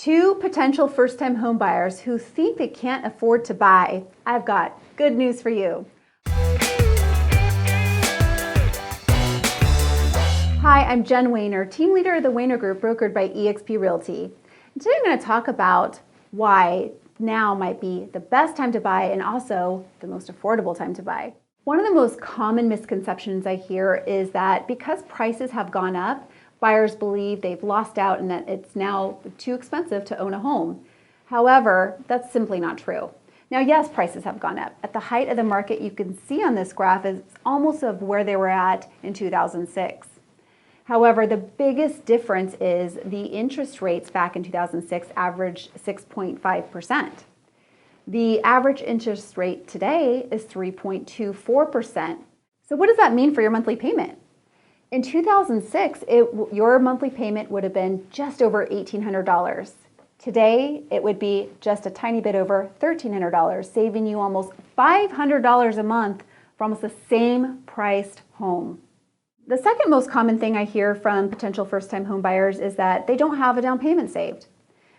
Two potential first-time home buyers who think they can't afford to buy. I've got good news for you. Hi, I'm Jen Wehner, team leader of the Wehner Group brokered by eXp Realty. And today I'm going to talk about why now might be the best time to buy and also the most affordable time to buy. One of the most common misconceptions I hear is that because prices have gone up, buyers believe they've lost out and that it's now too expensive to own a home. However, that's simply not true. Now, yes, prices have gone up. At the height of the market, you can see on this graph is almost of where they were at in 2006. However, the biggest difference is the interest rates back in 2006 averaged 6.5%. The average interest rate today is 3.24%. So what does that mean for your monthly payment? In 2006, your monthly payment would have been just over $1,800. Today, it would be just a tiny bit over $1,300, saving you almost $500 a month for almost the same priced home. The second most common thing I hear from potential first-time home buyers is that they don't have a down payment saved.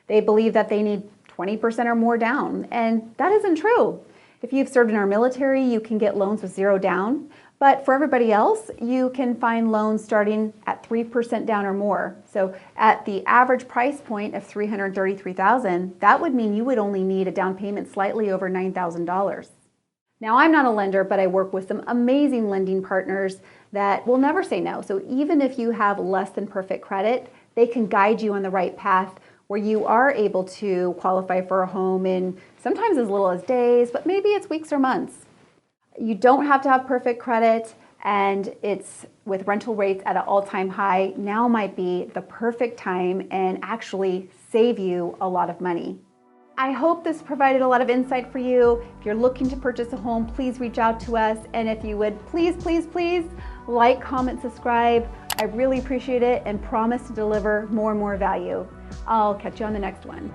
They believe that they need 20% or more down, and that isn't true. If you've served in our military, you can get loans with zero down. But for everybody else, you can find loans starting at 3% down or more. So at the average price point of $333,000, that would mean you would only need a down payment slightly over $9,000. Now, I'm not a lender, but I work with some amazing lending partners that will never say no. So even if you have less than perfect credit, they can guide you on the right path where you are able to qualify for a home in sometimes as little as days, but maybe it's weeks or months. You don't have to have perfect credit, and it's with rental rates at an all-time high. Now might be the perfect time and actually save you a lot of money. I hope this provided a lot of insight for you. If you're looking to purchase a home, please reach out to us. And if you would, please like, comment, subscribe. I really appreciate it and promise to deliver more and more value. I'll catch you on the next one.